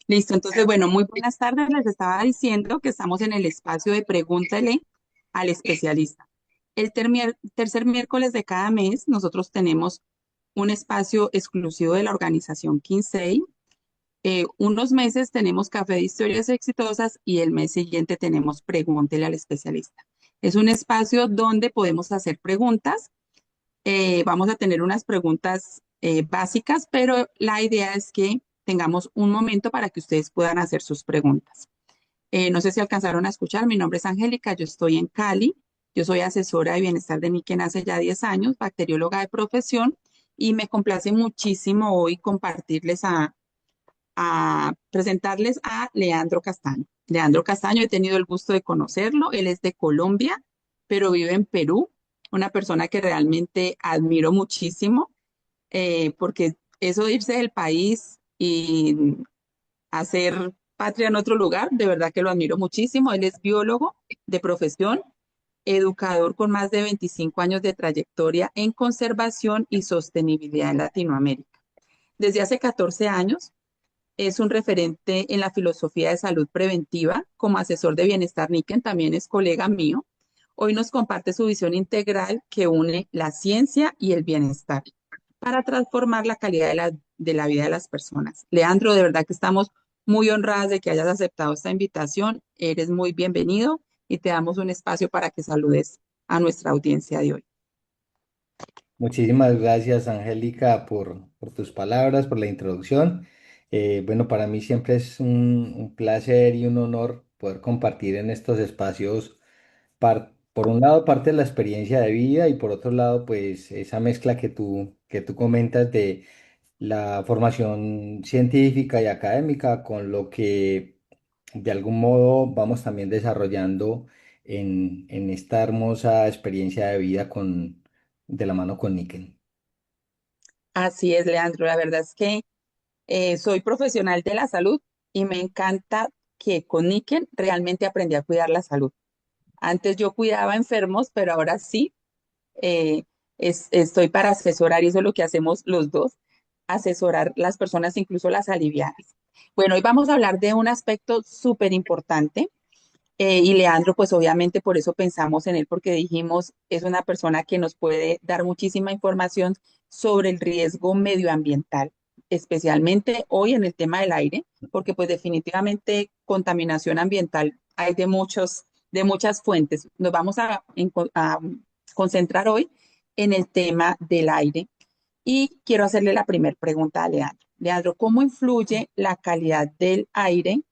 Listo, entonces, bueno, muy buenas tardes. Les estaba diciendo que estamos en el espacio de Pregúntale al especialista. El tercer miércoles de cada mes, nosotros tenemos un espacio exclusivo de la organización Kinsey. Unos meses tenemos Café de Historias Exitosas y el mes siguiente tenemos Pregúntele al especialista. Es un espacio donde podemos hacer preguntas. Vamos a tener unas preguntas básicas, pero la idea es que tengamos un momento para que ustedes puedan hacer sus preguntas. No sé si alcanzaron a escuchar, mi nombre es Angélica, yo estoy en Cali, yo soy asesora de bienestar de Niken hace ya 10 años, bacterióloga de profesión, y me complace muchísimo hoy compartirles a presentarles a Leandro Castaño. Leandro Castaño, he tenido el gusto de conocerlo, él es de Colombia, pero vive en Perú, una persona que realmente admiro muchísimo, porque eso de irse del país y hacer patria en otro lugar, de verdad que lo admiro muchísimo. Él es biólogo de profesión, educador con más de 25 años de trayectoria en conservación y sostenibilidad en Latinoamérica. Desde hace 14 años es un referente en la filosofía de salud preventiva como asesor de bienestar Niken, también es colega mío. Hoy nos comparte su visión integral que une la ciencia y el bienestar para transformar la calidad de la vida de las personas. Leandro, de verdad que estamos muy honradas de que hayas aceptado esta invitación. Eres muy bienvenido y te damos un espacio para que saludes a nuestra audiencia de hoy. Muchísimas gracias, Angélica, por tus palabras, por la introducción. Bueno, para mí siempre es un placer y un honor poder compartir en estos espacios, por un lado, parte de la experiencia de vida y por otro lado, pues esa mezcla que tú comentas de la formación científica y académica con lo que de algún modo vamos también desarrollando en esta hermosa experiencia de vida de la mano con Niken. Así es, Leandro. La verdad es que soy profesional de la salud y me encanta que con Niken realmente aprendí a cuidar la salud. Antes yo cuidaba enfermos, pero ahora sí eh, estoy para asesorar y eso es lo que hacemos los dos, asesorar las personas, incluso las aliviadas. Bueno, hoy vamos a hablar de un aspecto súper importante y Leandro, pues obviamente por eso pensamos en él, porque dijimos, es una persona que nos puede dar muchísima información sobre el riesgo medioambiental, especialmente hoy en el tema del aire, porque pues definitivamente contaminación ambiental hay de muchas fuentes. Nos vamos a concentrar hoy en el tema del aire y quiero hacerle la primera pregunta a Leandro. Leandro, ¿cómo influye la calidad del aire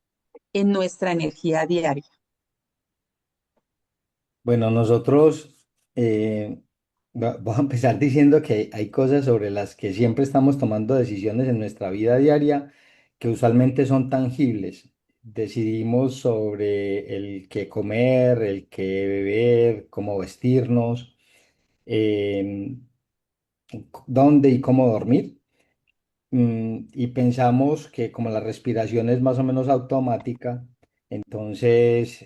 en nuestra energía diaria? Bueno, nosotros voy a empezar diciendo que hay cosas sobre las que siempre estamos tomando decisiones en nuestra vida diaria que usualmente son tangibles. Decidimos sobre el qué comer, el qué beber, cómo vestirnos, em, dónde y cómo dormir. Y pensamos que como la respiración es más o menos automática, entonces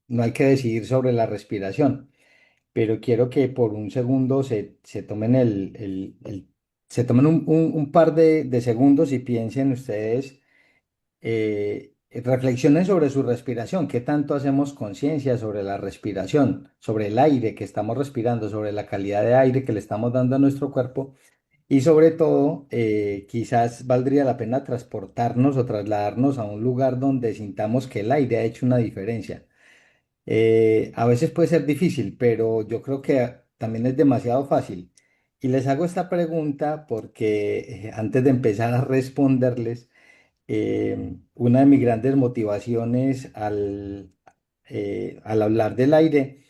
no hay que decidir sobre la respiración. Pero quiero que por un segundo se tomen se tomen un par de segundos y piensen ustedes, reflexionen sobre su respiración, qué tanto hacemos conciencia sobre la respiración, sobre el aire que estamos respirando, sobre la calidad de aire que le estamos dando a nuestro cuerpo y sobre todo, quizás valdría la pena transportarnos o trasladarnos a un lugar donde sintamos que el aire ha hecho una diferencia. A veces puede ser difícil, pero yo creo que también es demasiado fácil. Y les hago esta pregunta porque antes de empezar a responderles, una de mis grandes motivaciones al hablar del aire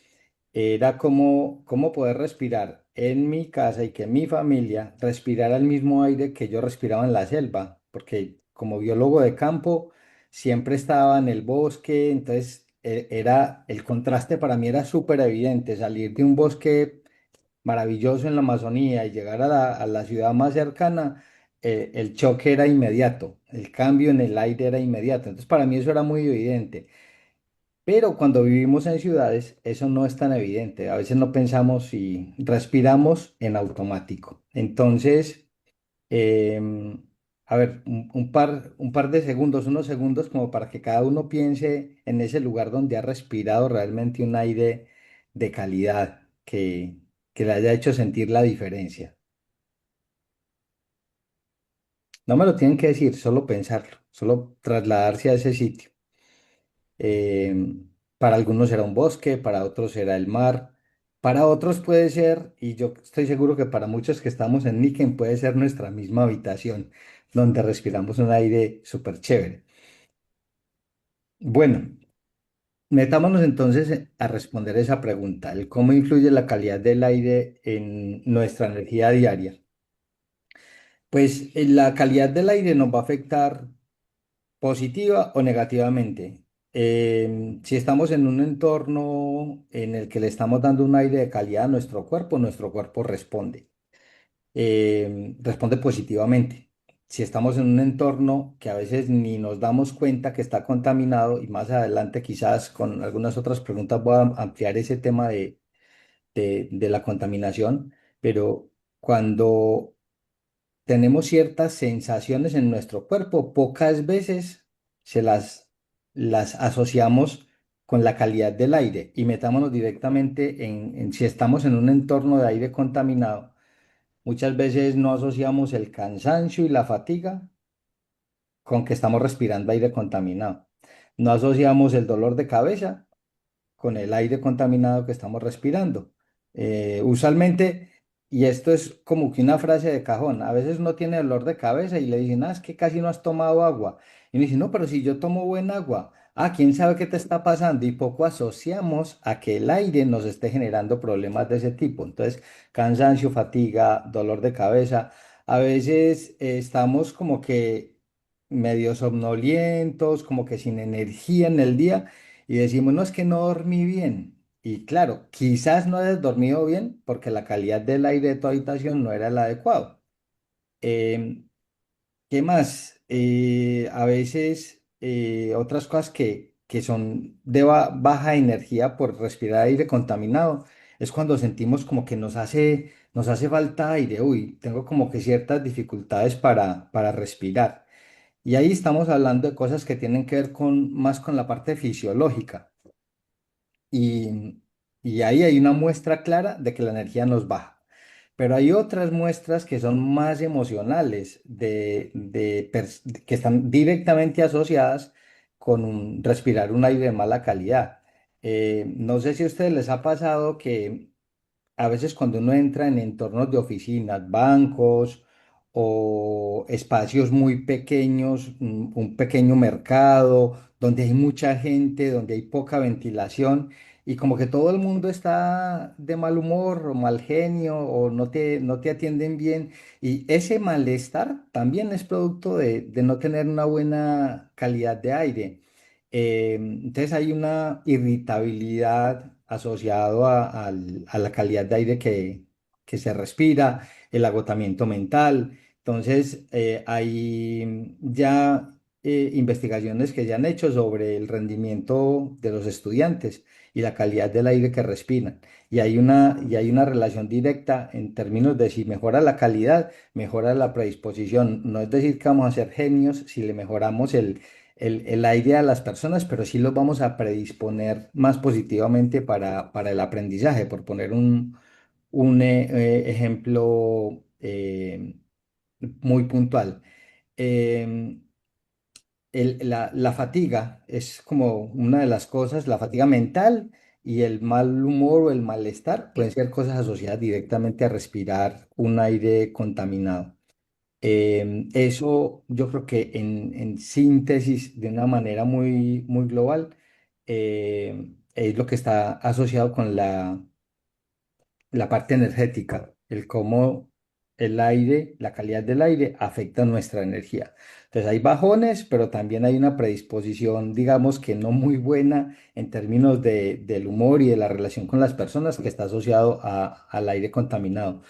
era cómo poder respirar en mi casa y que mi familia respirara el mismo aire que yo respiraba en la selva, porque como biólogo de campo siempre estaba en el bosque, entonces el contraste para mí era súper evidente, salir de un bosque maravilloso en la Amazonía y llegar a la ciudad más cercana, el choque era inmediato, el cambio en el aire era inmediato, entonces para mí eso era muy evidente. Pero cuando vivimos en ciudades, eso no es tan evidente. A veces no pensamos y respiramos en automático. Entonces, em, a ver, un par de segundos, unos segundos como para que cada uno piense en ese lugar donde ha respirado realmente un aire de calidad que le haya hecho sentir la diferencia. No me lo tienen que decir, solo pensarlo, solo trasladarse a ese sitio. Eh, para algunos será un bosque, para otros será el mar, para otros puede ser, y yo estoy seguro que para muchos que estamos en Niken puede ser nuestra misma habitación, donde respiramos un aire súper chévere. Bueno, metámonos entonces a responder esa pregunta, el cómo influye la calidad del aire en nuestra energía diaria. Pues la calidad del aire nos va a afectar positiva o negativamente. Si estamos en un entorno en el que le estamos dando un aire de calidad a nuestro cuerpo responde, responde positivamente. Si estamos en un entorno que a veces ni nos damos cuenta que está contaminado, y más adelante quizás con algunas otras preguntas voy a ampliar ese tema de la contaminación, pero cuando tenemos ciertas sensaciones en nuestro cuerpo, pocas veces las asociamos con la calidad del aire y metámonos directamente en si estamos en un entorno de aire contaminado. Muchas veces no asociamos el cansancio y la fatiga con que estamos respirando aire contaminado. No asociamos el dolor de cabeza con el aire contaminado que estamos respirando. Usualmente, y esto es como que una frase de cajón, a veces uno tiene dolor de cabeza y le dicen, es que casi no has tomado agua. Y uno dice, no, pero si yo tomo buen agua, quién sabe qué te está pasando. Y poco asociamos a que el aire nos esté generando problemas de ese tipo. Entonces, cansancio, fatiga, dolor de cabeza. A veces estamos como que medio somnolientos, como que sin energía en el día y decimos, no, es que no dormí bien. Y claro, quizás no hayas dormido bien porque la calidad del aire de tu habitación no era el adecuado. Em, ¿Qué más? A veces otras cosas que son de baja energía por respirar aire contaminado es cuando sentimos como que nos hace falta aire. Uy, tengo como que ciertas dificultades para respirar. Y ahí estamos hablando de cosas que tienen que ver más con la parte fisiológica. Y, y ahí hay una muestra clara de que la energía nos baja. Pero hay otras muestras que son más emocionales, que están directamente asociadas con respirar un aire de mala calidad. No sé si a ustedes les ha pasado que a veces cuando uno entra en entornos de oficinas, bancos o espacios muy pequeños, un pequeño mercado, donde hay mucha gente, donde hay poca ventilación y como que todo el mundo está de mal humor o mal genio o no te atienden bien y ese malestar también es producto de no tener una buena calidad de aire. Entonces hay una irritabilidad asociado a la calidad de aire que se respira, el agotamiento mental. Entonces hay ya investigaciones que se han hecho sobre el rendimiento de los estudiantes y la calidad del aire que respiran. Y hay una relación directa en términos de si mejora la calidad, mejora la predisposición. No es decir que vamos a ser genios si le mejoramos el aire a las personas, pero sí los vamos a predisponer más positivamente para el aprendizaje, por poner un ejemplo muy puntual. Em, la fatiga es como una de las cosas, la fatiga mental y el mal humor o el malestar pueden ser cosas asociadas directamente a respirar un aire contaminado. Eso yo creo que en síntesis, de una manera muy global, es lo que está asociado con la parte energética, el cómo el aire, la calidad del aire afecta nuestra energía. Entonces hay bajones, pero también hay una predisposición, digamos que no muy buena en términos del humor y de la relación con las personas que está asociado al aire contaminado.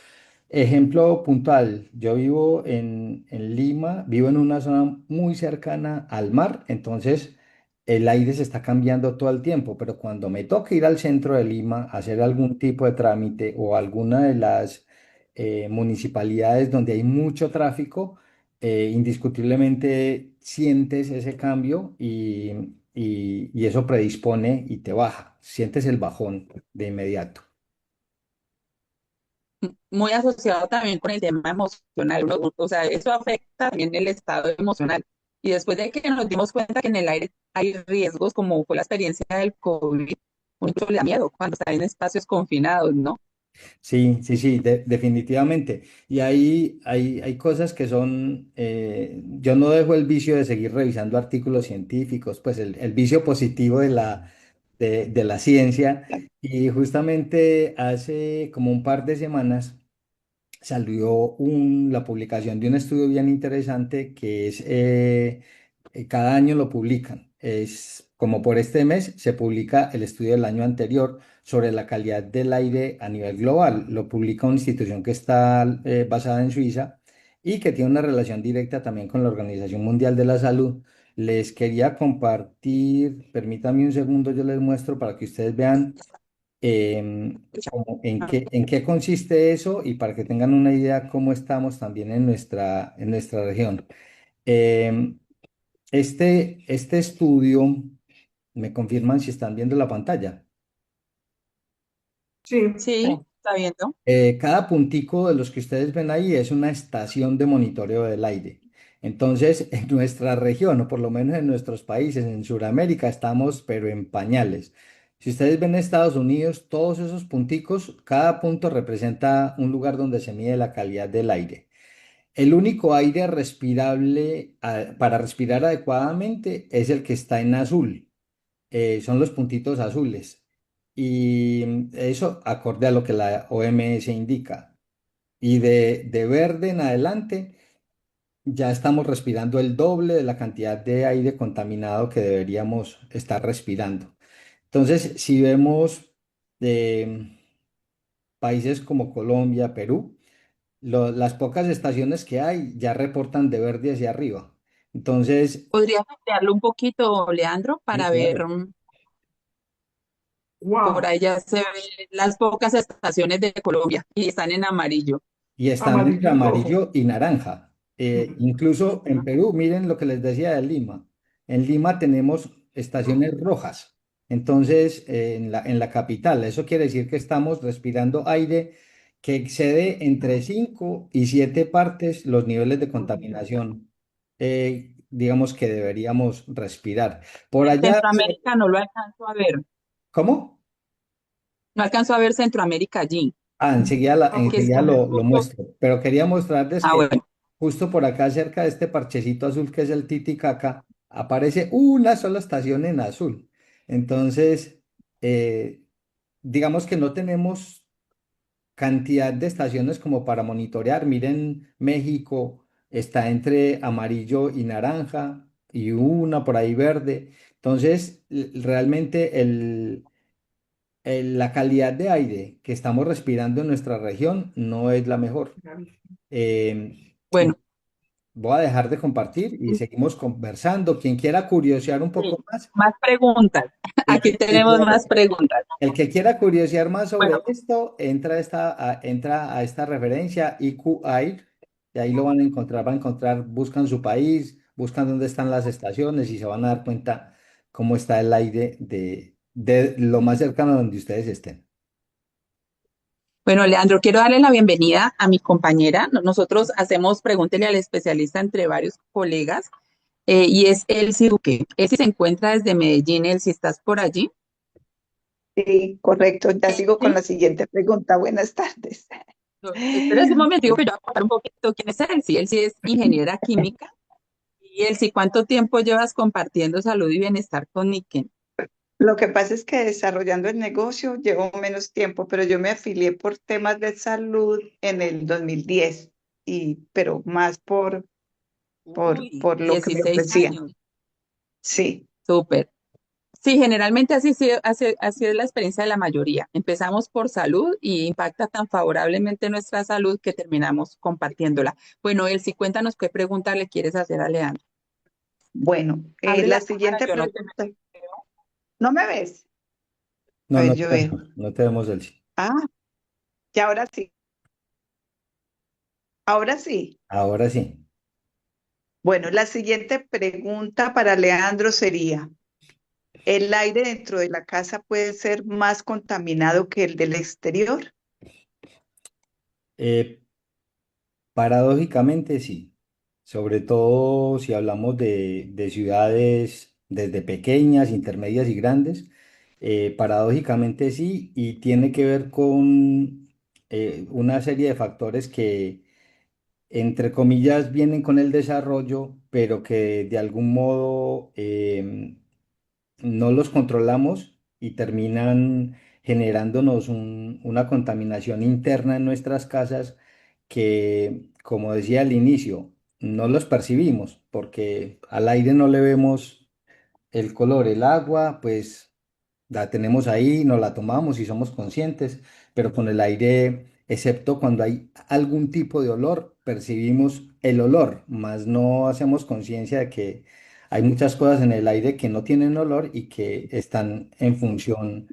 Ejemplo puntual, yo vivo en Lima, vivo en una zona muy cercana al mar, entonces el aire se está cambiando todo el tiempo, pero cuando me toca ir al centro de Lima a hacer algún tipo de trámite o alguna de las municipalidades donde hay mucho tráfico, indiscutiblemente sientes ese cambio y eso predispone y te baja, sientes el bajón de inmediato. Muy asociado también con el tema emocional, ¿no? O sea, eso afecta también el estado emocional. Y después de que nos dimos cuenta que en el aire hay riesgos, como fue la experiencia del COVID, mucho le da miedo cuando está en espacios confinados, ¿no? Sí, sí, sí, definitivamente. Y hay cosas que son, yo no dejo el vicio de seguir revisando artículos científicos, pues el vicio positivo de la ciencia. Y justamente hace como un par de semanas salió la publicación de un estudio bien interesante que es, cada año lo publican. Es como por este mes se publica el estudio del año anterior sobre la calidad del aire a nivel global. Lo publica una institución que está basada en Suiza y que tiene una relación directa también con la Organización Mundial de la Salud. Les quería compartir, permítanme un segundo, yo les muestro para que ustedes vean como en qué consiste eso y para que tengan una idea cómo estamos también en nuestra región. Em, este estudio, me confirman si están viendo la pantalla. Sí, Sí, está viendo. Cada puntico de los que ustedes ven ahí es una estación de monitoreo del aire. Entonces, en nuestra región, o por lo menos en nuestros países, en Sudamérica, estamos pero en pañales. Si ustedes ven Estados Unidos, todos esos punticos, cada punto representa un lugar donde se mide la calidad del aire. El único aire respirable para respirar adecuadamente es el que está en azul, son los puntitos azules. Y eso acorde a lo que la OMS indica. Y de verde en adelante ya estamos respirando el doble de la cantidad de aire contaminado que deberíamos estar respirando. Entonces, si vemos eh, países como Colombia, Perú, las pocas estaciones que hay ya reportan de verde hacia arriba. Entonces, ¿Podrías ampliarlo un poquito, Leandro, sí, para ver, claro. por wow, ahí ya se ven las pocas estaciones de Colombia y están en amarillo? Y están entre amarillo y rojo. amarillo y naranja. Incluso en Perú, miren lo que les decía de Lima. En Lima tenemos estaciones rojas. Entonces, en la capital, eso quiere decir que estamos respirando aire que excede entre 5 y 7 partes los niveles de contaminación, digamos que deberíamos respirar. Por En allá, Centroamérica no lo alcanzo a ver, ¿cómo? no alcanzo a ver Centroamérica allí, Enseguida, Ah, que porque enseguida está un lo poco, muestro, pero quería mostrarles ah, que bueno, justo por acá cerca de este parchecito azul que es el Titicaca, aparece una sola estación en azul. Entonces, eh, digamos que no tenemos cantidad de estaciones como para monitorear. Miren, México está entre amarillo y naranja y una por ahí verde. Entonces, realmente la calidad de aire que estamos respirando en nuestra región no es la mejor. Eh, bueno, Voy a dejar de compartir y seguimos conversando. Quien quiera curiosear un sí, poco más, más preguntas. Aquí sí, tenemos más claro. preguntas. El que quiera curiosear más Bueno, sobre esto, entra a esta referencia IQAir y ahí lo van a encontrar. Van a encontrar, buscan su país, buscan dónde están las estaciones y se van a dar cuenta cómo está el aire de lo más cercano donde ustedes estén. bueno, Leandro, quiero darle la bienvenida a mi compañera. Nosotros hacemos pregúntele al especialista entre varios colegas y es Elsie Duque. Elsie se encuentra desde Medellín. Elsie, ¿estás por allí? Sí, correcto. Ya sigo con Sí. la siguiente pregunta. Buenas tardes. Espera un momento, que yo voy a contar un poquito quién es Elsie. Elsie es ingeniera química. Y Elsie, ¿cuánto tiempo llevas compartiendo salud y bienestar con Niken? Lo que pasa es que desarrollando el negocio llevo menos tiempo, pero yo me afilié por temas de salud en el 2010, pero más Uy, por lo que me 16 ofrecían. años. Sí, Súper. Sí, generalmente así es la experiencia de la mayoría. Empezamos por salud y impacta tan favorablemente nuestra salud que terminamos compartiéndola. Bueno, Elsie, cuéntanos qué pregunta le quieres hacer a Leandro. bueno, Abre la la cámara, siguiente yo no te pregunta. ¿No me ves? A No, ver, no yo veo. tenemos, no tenemos el sí. Ah, ya ahora sí. Ahora sí. Ahora sí. Bueno, la siguiente pregunta para Leandro sería, ¿el aire dentro de la casa puede ser más contaminado que el del exterior? Eh, Paradójicamente sí, sobre todo si hablamos de ciudades desde pequeñas, intermedias y grandes, paradójicamente sí, y tiene que ver con una serie de factores que, entre comillas, vienen con el desarrollo, pero que de algún modo no los controlamos y terminan generándonos una contaminación interna en nuestras casas que, como decía al inicio, no los percibimos porque al aire no le vemos el color, el agua, pues la tenemos ahí, nos la tomamos y somos conscientes, pero con el aire, excepto cuando hay algún tipo de olor, percibimos el olor, más no hacemos conciencia de que hay muchas cosas en el aire que no tienen olor y que están en función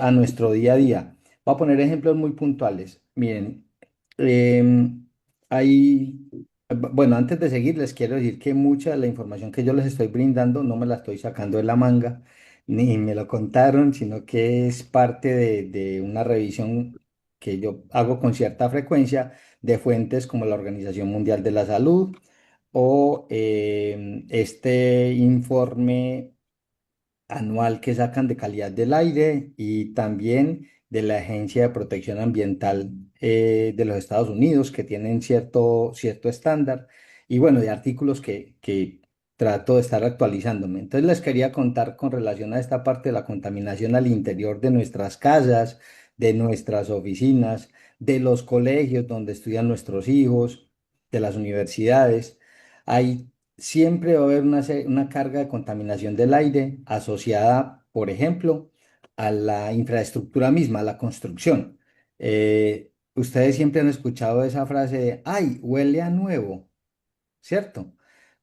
a nuestro día a día. Voy a poner ejemplos muy puntuales. Miren, em, hay bueno, antes de seguir, les quiero decir que mucha de la información que yo les estoy brindando no me la estoy sacando de la manga, ni me lo contaron, sino que es parte de una revisión que yo hago con cierta frecuencia de fuentes como la Organización Mundial de la Salud o este informe anual que sacan de calidad del aire y también de la Agencia de Protección Ambiental de los Estados Unidos, que tienen cierto estándar, y bueno, de artículos que trato de estar actualizándome. Entonces les quería contar con relación a esta parte de la contaminación al interior de nuestras casas, de nuestras oficinas, de los colegios donde estudian nuestros hijos, de las universidades. Hay Siempre va a haber una carga de contaminación del aire asociada, por ejemplo, a la infraestructura misma, a la construcción. Ustedes siempre han escuchado esa frase de, ay, huele a nuevo, ¿cierto?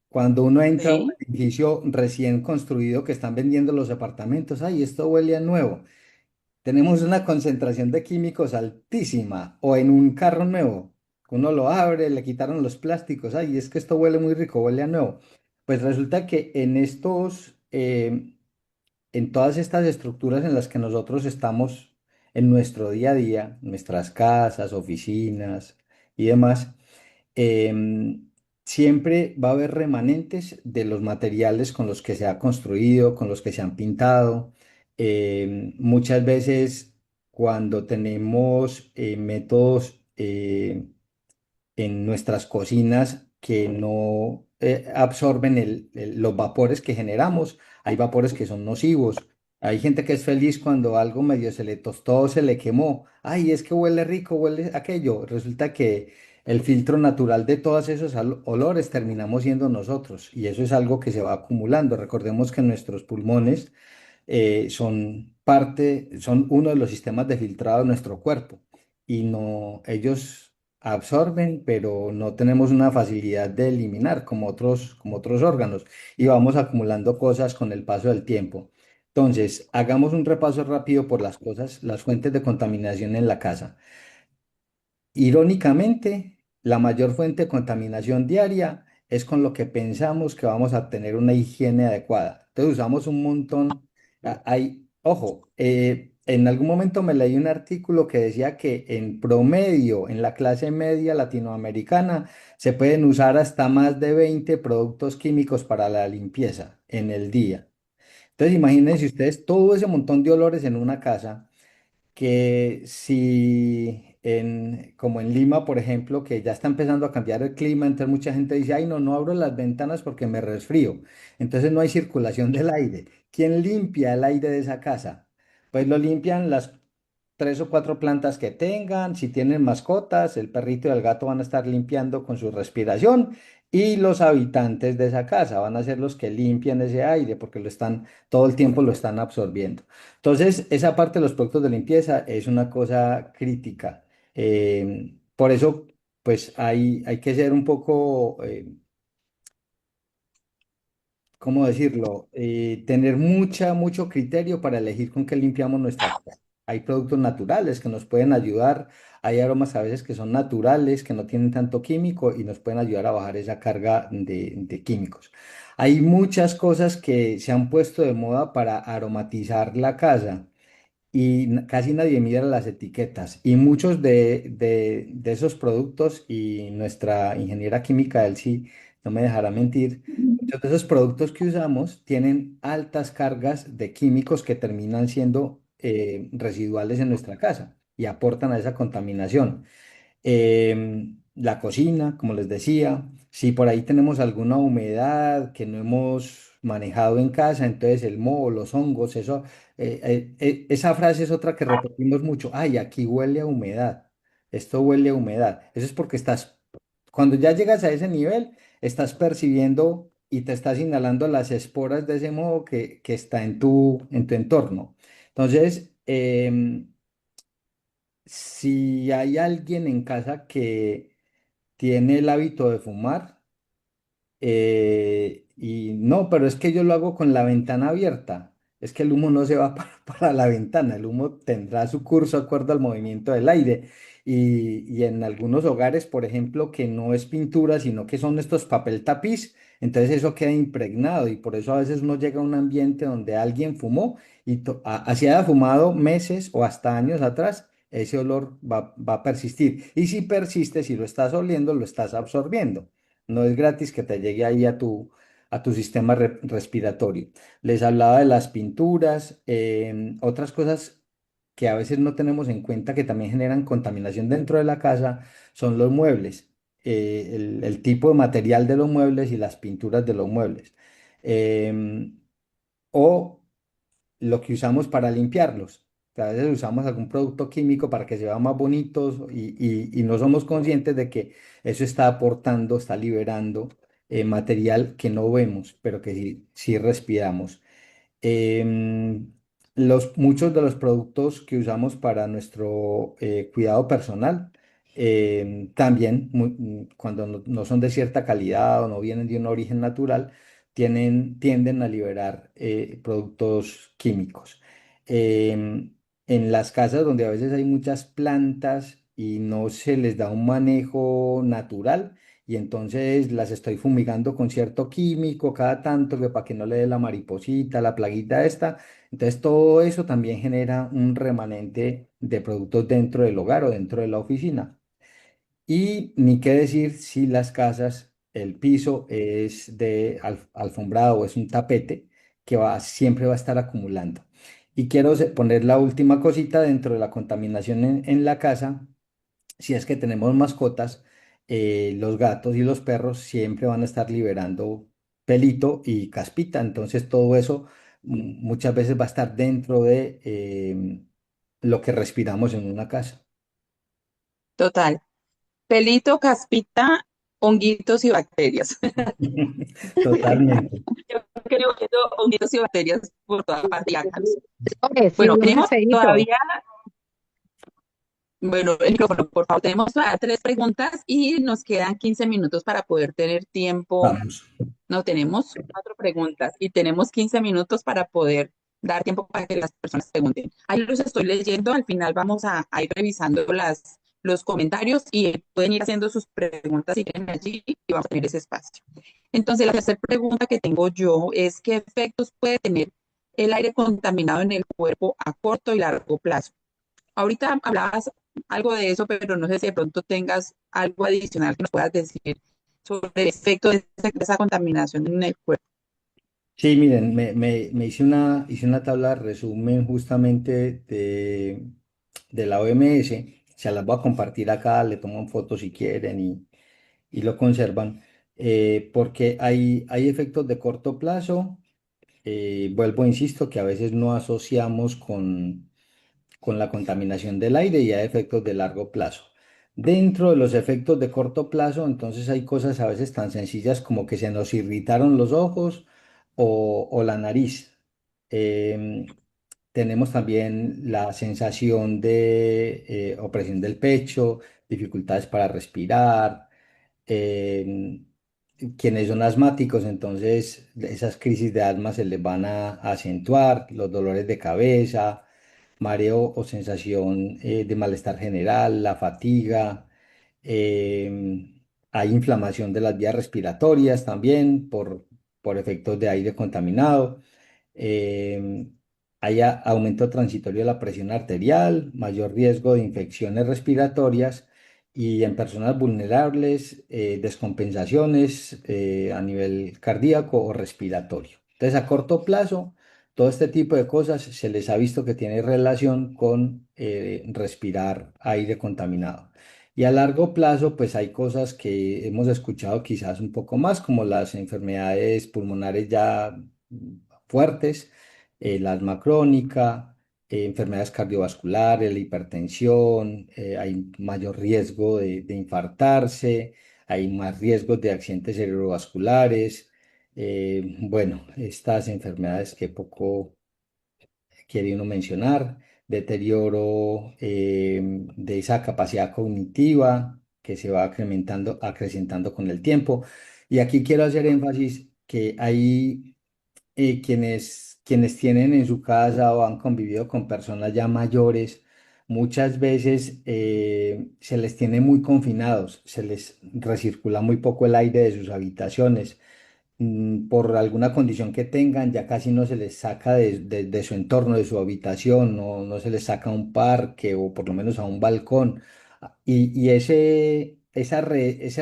Cuando uno entra a un Sí, edificio recién construido que están vendiendo los apartamentos, ay, esto huele a nuevo. Tenemos una concentración de químicos altísima. O en un carro nuevo, uno lo abre, le quitaron los plásticos, ay, es que esto huele muy rico, huele a nuevo. Pues resulta que en todas estas estructuras en las que nosotros estamos en nuestro día a día, nuestras casas, oficinas y demás, em, siempre va a haber remanentes de los materiales con los que se ha construido, con los que se han pintado. Muchas veces cuando tenemos métodos en nuestras cocinas que no absorben los vapores que generamos. Hay vapores que son nocivos. Hay gente que es feliz cuando algo medio se le tostó, se le quemó. Ay, es que huele rico, huele aquello. Resulta que el filtro natural de todos esos olores terminamos siendo nosotros y eso es algo que se va acumulando. Recordemos que nuestros pulmones son uno de los sistemas de filtrado de nuestro cuerpo y no, ellos absorben, pero no tenemos una facilidad de eliminar como otros órganos y vamos acumulando cosas con el paso del tiempo. Entonces, hagamos un repaso rápido por las cosas, las fuentes de contaminación en la casa. Irónicamente, la mayor fuente de contaminación diaria es con lo que pensamos que vamos a tener una higiene adecuada. Entonces usamos un montón. Ojo, en algún momento me leí un artículo que decía que en promedio, en la clase media latinoamericana, se pueden usar hasta más de 20 productos químicos para la limpieza en el día. Entonces imagínense ustedes todo ese montón de olores en una casa que si como en Lima, por ejemplo, que ya está empezando a cambiar el clima, entonces mucha gente dice, ay, no, no abro las ventanas porque me resfrío. Entonces no hay circulación del aire. ¿Quién limpia el aire de esa casa? Pues lo limpian las tres o cuatro plantas que tengan, si tienen mascotas, el perrito y el gato van a estar limpiando con su respiración y los habitantes de esa casa van a ser los que limpian ese aire porque todo el tiempo lo están absorbiendo. Entonces, esa parte de los productos de limpieza es una cosa crítica. Por eso, pues hay que ser un poco, ¿cómo decirlo? Tener mucho criterio para elegir con qué limpiamos nuestra casa. hay productos naturales que nos pueden ayudar. Hay aromas a veces que son naturales, que no tienen tanto químico y nos pueden ayudar a bajar esa carga de químicos. Hay muchas cosas que se han puesto de moda para aromatizar la casa y casi nadie mira las etiquetas. Y muchos de esos productos, y nuestra ingeniera química, él sí, no me dejará mentir, muchos de esos productos que usamos tienen altas cargas de químicos que terminan siendo residuales en nuestra casa y aportan a esa contaminación. La cocina, como les decía, si por ahí tenemos alguna humedad que no hemos manejado en casa, entonces el moho, los hongos, eso, esa frase es otra que repetimos mucho. Ay, aquí huele a humedad. Esto huele a humedad. Eso es porque cuando ya llegas a ese nivel, estás percibiendo y te estás inhalando las esporas de ese moho que está en tu entorno. Entonces, si hay alguien en casa que tiene el hábito de fumar, y no, pero es que yo lo hago con la ventana abierta. Es que el humo no se va para la ventana, el humo tendrá su curso de acuerdo al movimiento del aire. Y en algunos hogares, por ejemplo, que no es pintura, sino que son estos papel tapiz, entonces eso queda impregnado y por eso a veces uno llega a un ambiente donde alguien fumó y así haya fumado meses o hasta años atrás, ese olor va a persistir. Y si persiste, si lo estás oliendo, lo estás absorbiendo. No es gratis que te llegue ahí a tu sistema respiratorio. Les hablaba de las pinturas, otras cosas que a veces no tenemos en cuenta que también generan contaminación dentro de la casa son los muebles, el tipo de material de los muebles y las pinturas de los muebles. Em, o lo que usamos para limpiarlos. Que a veces usamos algún producto químico para que se vean más bonitos y no somos conscientes de que eso está aportando, está liberando material que no vemos, pero que sí respiramos. Em, muchos de los productos que usamos para nuestro cuidado personal, también cuando no son de cierta calidad o no vienen de un origen natural, tienden a liberar productos químicos. En las casas donde a veces hay muchas plantas y no se les da un manejo natural, y entonces las estoy fumigando con cierto químico cada tanto que para que no le dé la mariposita, la plaguita esta. Entonces todo eso también genera un remanente de productos dentro del hogar o dentro de la oficina. Y ni qué decir si las casas, el piso es de alfombrado o es un tapete que siempre va a estar acumulando. Y quiero poner la última cosita dentro de la contaminación en la casa. Si es que tenemos mascotas, los gatos y los perros siempre van a estar liberando pelito y caspita. Entonces todo eso muchas veces va a estar dentro de lo que respiramos en una casa. Total. Pelito, caspita, honguitos y bacterias. Totalmente. Yo creo que honguitos y bacterias por toda parte y ácaros. Oye, sí, Bueno, un tenemos aseíto. todavía, bueno, el micrófono, por favor, tenemos todavía tres preguntas y nos quedan 15 minutos para poder tener tiempo. Vamos. No, tenemos cuatro preguntas y tenemos 15 minutos para poder dar tiempo para que las personas pregunten. Ahí los estoy leyendo, al final vamos a ir revisando los comentarios y pueden ir haciendo sus preguntas si quieren allí y vamos a tener ese espacio. Entonces, la tercera pregunta que tengo yo es, ¿qué efectos puede tener el aire contaminado en el cuerpo a corto y largo plazo? Ahorita hablabas algo de eso, pero no sé si de pronto tengas algo adicional que nos puedas decir sobre el efecto de esa contaminación en el cuerpo. Sí, miren, me hice una tabla de resumen justamente de la OMS. Se las voy a compartir acá, le toman fotos si quieren y lo conservan, porque hay efectos de corto plazo. Vuelvo, insisto, que a veces no asociamos con la contaminación del aire y hay efectos de largo plazo. Dentro de los efectos de corto plazo, entonces hay cosas a veces tan sencillas como que se nos irritaron los ojos o la nariz. Em, Tenemos también la sensación de opresión del pecho, dificultades para respirar. em, Quienes son asmáticos, entonces esas crisis de asma se les van a acentuar, los dolores de cabeza, mareo o sensación de malestar general, la fatiga. Hay inflamación de las vías respiratorias también por efectos de aire contaminado. eh, Hay aumento transitorio de la presión arterial, mayor riesgo de infecciones respiratorias y en personas vulnerables, descompensaciones a nivel cardíaco o respiratorio. Entonces, a corto plazo, todo este tipo de cosas se les ha visto que tiene relación con respirar aire contaminado. Y a largo plazo, pues hay cosas que hemos escuchado quizás un poco más, como las enfermedades pulmonares ya fuertes, el asma crónica, enfermedades cardiovasculares, la hipertensión, hay mayor riesgo de infartarse, hay más riesgos de accidentes cerebrovasculares. Bueno, estas enfermedades que poco quiere uno mencionar, deterioro de esa capacidad cognitiva que se va acrecentando con el tiempo. Y aquí quiero hacer énfasis que hay quienes tienen en su casa o han convivido con personas ya mayores, muchas veces se les tiene muy confinados, se les recircula muy poco el aire de sus habitaciones. Por alguna condición que tengan, ya casi no se les saca de su entorno, de su habitación, no se les saca a un parque o por lo menos a un balcón. Y ese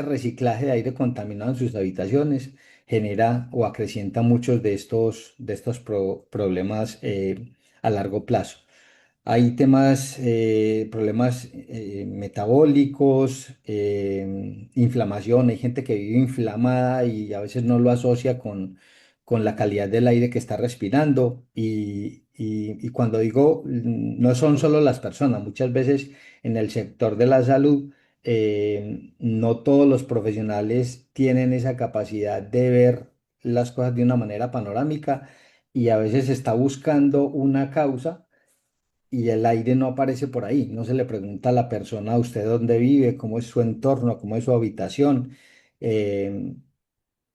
reciclaje de aire contaminado en sus habitaciones genera o acrecienta muchos de estos problemas a largo plazo. Hay problemas metabólicos, inflamación. Hay gente que vive inflamada y a veces no lo asocia con la calidad del aire que está respirando. Y cuando digo, no son solo las personas, muchas veces en el sector de la salud, no todos los profesionales tienen esa capacidad de ver las cosas de una manera panorámica y a veces se está buscando una causa y el aire no aparece por ahí. No se le pregunta a la persona, ¿a usted dónde vive? ¿Cómo es su entorno? ¿Cómo es su habitación? Eh,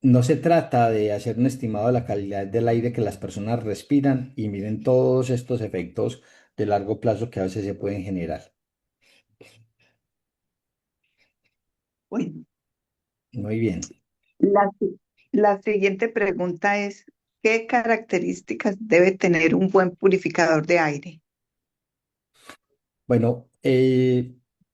no se trata de hacer un estimado de la calidad del aire que las personas respiran y miren todos estos efectos de largo plazo que a veces se pueden generar. Bueno, Muy bien. la, si- la siguiente pregunta es, ¿qué características debe tener un buen purificador de aire? Bueno,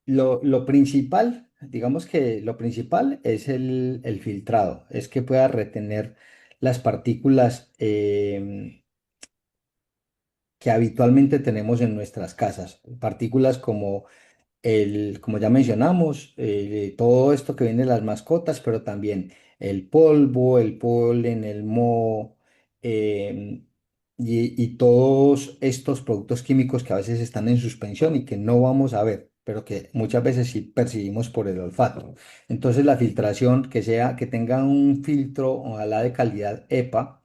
lo principal, digamos que lo principal es el filtrado, es que pueda retener las partículas que habitualmente tenemos en nuestras casas. Partículas como ya mencionamos, todo esto que viene de las mascotas, pero también el polvo, el polen, el moho, em, y todos estos productos químicos que a veces están en suspensión y que no vamos a ver, pero que muchas veces sí percibimos por el olfato. Entonces la filtración que tenga un filtro, ojalá de calidad EPA,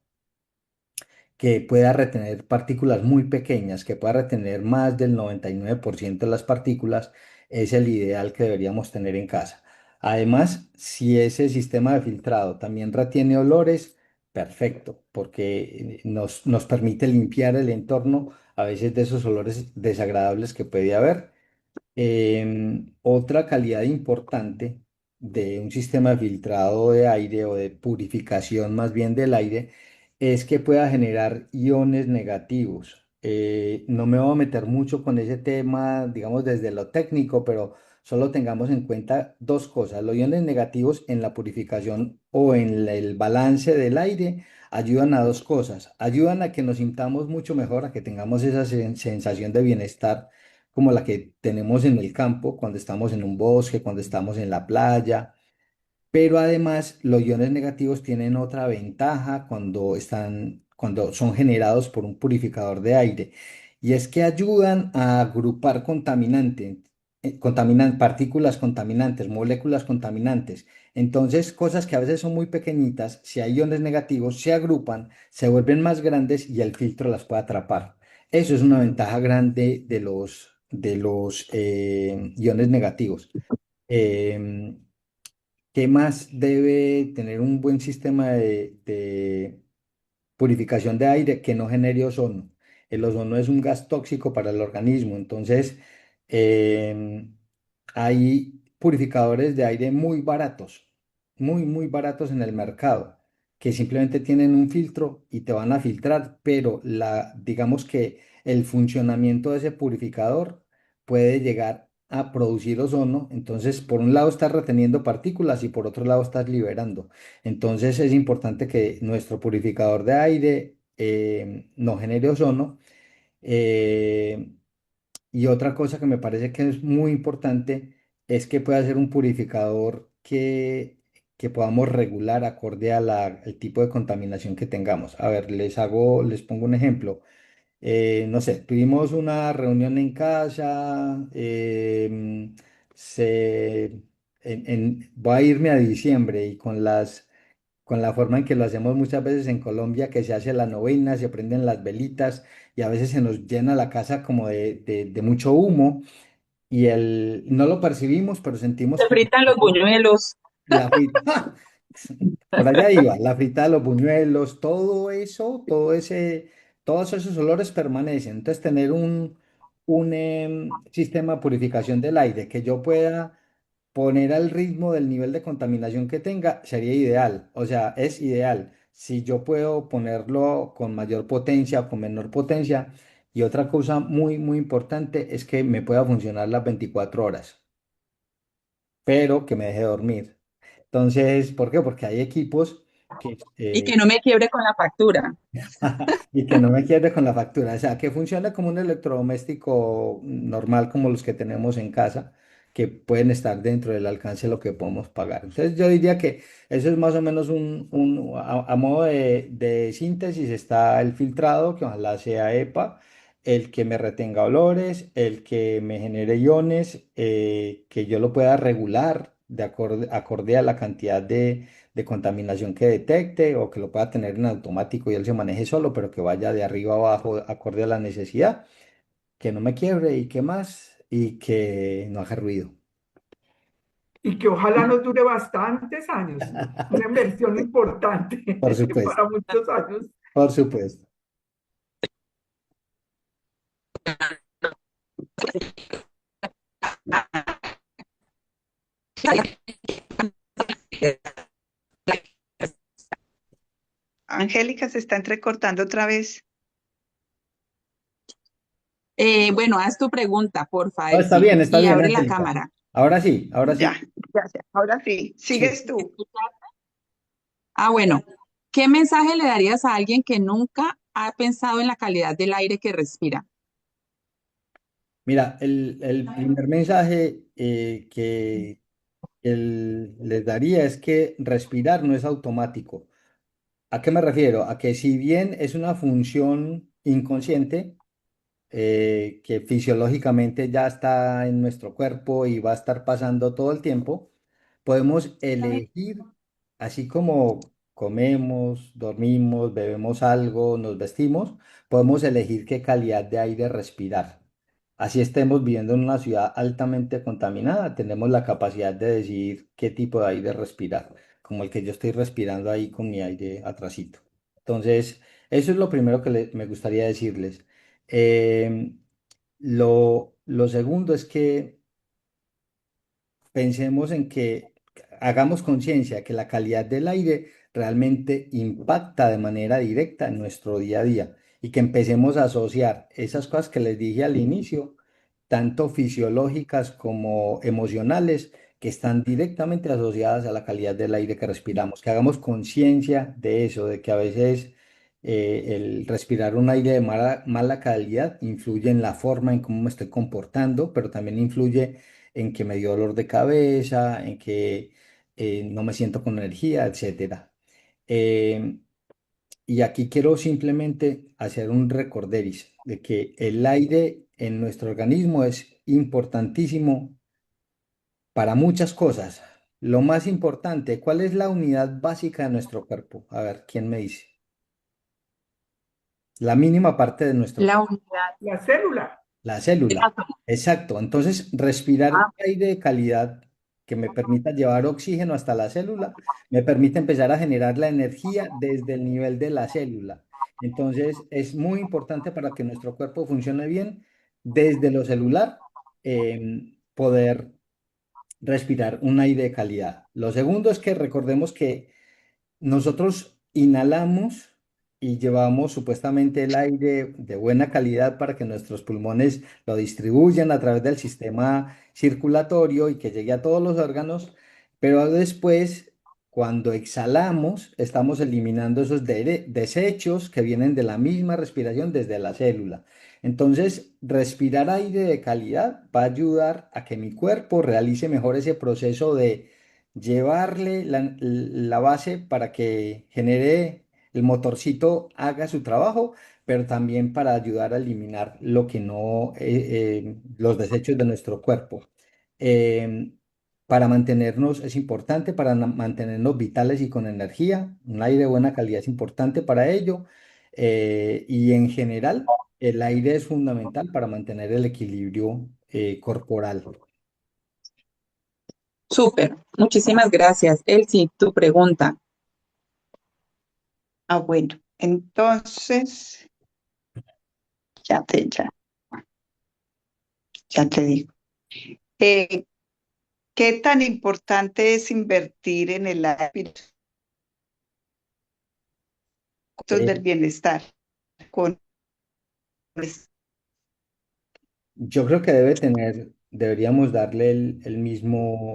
que pueda retener partículas muy pequeñas, que pueda retener más del 99% de las partículas, es el ideal que deberíamos tener en casa. Además, si ese sistema de filtrado también retiene olores, perfecto, porque nos permite limpiar el entorno a veces de esos olores desagradables que puede haber. Otra calidad importante de un sistema de filtrado de aire o de purificación más bien del aire es que pueda generar iones negativos. No me voy a meter mucho con ese tema, digamos, desde lo técnico, pero solo tengamos en cuenta dos cosas. Los iones negativos en la purificación o en el balance del aire ayudan a dos cosas. Ayudan a que nos sintamos mucho mejor, a que tengamos esa sensación de bienestar como la que tenemos en el campo, cuando estamos en un bosque, cuando estamos en la playa. Pero además, los iones negativos tienen otra ventaja cuando son generados por un purificador de aire, y es que ayudan a agrupar partículas contaminantes, moléculas contaminantes. Entonces, cosas que a veces son muy pequeñitas, si hay iones negativos, se agrupan, se vuelven más grandes y el filtro las puede atrapar. Eso es una ventaja grande de los iones negativos. Em, ¿Qué más debe tener un buen sistema de purificación de aire que no genere ozono? el ozono es un gas tóxico para el organismo. Entonces, em, hay purificadores de aire muy baratos, muy baratos en el mercado, que simplemente tienen un filtro y te van a filtrar, pero digamos que el funcionamiento de ese purificador puede llegar a producir ozono. Entonces, por un lado estás reteniendo partículas y por otro lado estás liberando. Entonces, es importante que nuestro purificador de aire no genere ozono. eh, y otra cosa que me parece que es muy importante es que pueda ser un purificador que podamos regular acorde a al tipo de contaminación que tengamos. A ver, les pongo un ejemplo. No sé, tuvimos una reunión en casa, voy a irme a diciembre y con la forma en que lo hacemos muchas veces en Colombia, que se hace la novena, se prenden las velitas y a veces se nos llena la casa como de mucho humo y no lo percibimos, pero sentimos Se que fritan los buñuelos. la frita, por allá iba, la frita de los buñuelos, todo eso, todos esos olores permanecen. Entonces, tener un sistema de purificación del aire que yo pueda poner al ritmo del nivel de contaminación que tenga sería ideal. O sea, es ideal. Si yo puedo ponerlo con mayor potencia o con menor potencia. Y otra cosa muy importante es que me pueda funcionar las 24 horas, pero que me deje dormir. Entonces, ¿por qué? Porque hay equipos que, Y que no me quiebre con la factura. y que no me quede con la factura. O sea, que funcione como un electrodoméstico normal como los que tenemos en casa, que pueden estar dentro del alcance de lo que podemos pagar. Entonces, yo diría que eso es más o menos a modo de síntesis, está el filtrado, que ojalá sea EPA, el que me retenga olores, el que me genere iones, que yo lo pueda regular acorde a la cantidad de contaminación que detecte o que lo pueda tener en automático y él se maneje solo, pero que vaya de arriba a abajo acorde a la necesidad, que no me quiebre y qué más, y que no haga ruido. Y que ojalá nos dure bastantes años. Una inversión importante Por supuesto, para muchos años. por supuesto. Angélica se está entrecortando otra vez. Bueno, haz tu pregunta, porfa, No, Elsie, está y bien, abre la Angélica. cámara. Ahora Ya, sí. gracias. Ahora sí, Sí. sigues tú. Bueno, ¿qué mensaje le darías a alguien que nunca ha pensado en la calidad del aire que respira? Mira, el primer mensaje que les daría es que respirar no es automático. ¿A qué me refiero? A que si bien es una función inconsciente, que fisiológicamente ya está en nuestro cuerpo y va a estar pasando todo el tiempo, podemos elegir, así como comemos, dormimos, bebemos algo, nos vestimos, podemos elegir qué calidad de aire respirar. Así estemos viviendo en una ciudad altamente contaminada, tenemos la capacidad de decidir qué tipo de aire respirar, como el que yo estoy respirando ahí con mi aire atrasito. Entonces, eso es lo primero que me gustaría decirles. Em, lo segundo es que pensemos en que hagamos conciencia que la calidad del aire realmente impacta de manera directa en nuestro día a día y que empecemos a asociar esas cosas que les dije al inicio, tanto fisiológicas como emocionales, que están directamente asociadas a la calidad del aire que respiramos, que hagamos conciencia de eso, de que a veces el respirar un aire de mala calidad influye en la forma en cómo me estoy comportando, pero también influye en que me dio dolor de cabeza, en que no me siento con energía, etcétera. Eh, y aquí quiero simplemente hacer un recorderis de que el aire en nuestro organismo es importantísimo para muchas cosas. Lo más importante, ¿cuál es la unidad básica de nuestro cuerpo? A ver, ¿quién me dice? La mínima parte de nuestro La cuerpo. unidad La célula. La del célula, átomo. exacto. Entonces, respirar un Ah, aire de calidad que me permita llevar oxígeno hasta la célula, me permite empezar a generar la energía desde el nivel de la célula. Entonces, es muy importante para que nuestro cuerpo funcione bien, desde lo celular, poder respirar un aire de calidad. Lo segundo es que recordemos que nosotros inhalamos y llevamos supuestamente el aire de buena calidad para que nuestros pulmones lo distribuyan a través del sistema circulatorio y que llegue a todos los órganos, pero después, cuando exhalamos, estamos eliminando esos desechos que vienen de la misma respiración desde la célula. Entonces, respirar aire de calidad va a ayudar a que mi cuerpo realice mejor ese proceso de llevarle la base para que genere el motorcito, haga su trabajo, pero también para ayudar a eliminar lo que no, los desechos de nuestro cuerpo. Em, para mantenernos es importante, para mantenernos vitales y con energía. Un aire de buena calidad es importante para ello. Y en general, el aire es fundamental para mantener el equilibrio corporal. Súper, muchísimas gracias. Elsie, tu pregunta. Bueno, entonces, ya te, ya, ya te digo. Eh, ¿Qué tan importante es invertir en el hábitos del Eh, bienestar? Con, Yo creo que deberíamos darle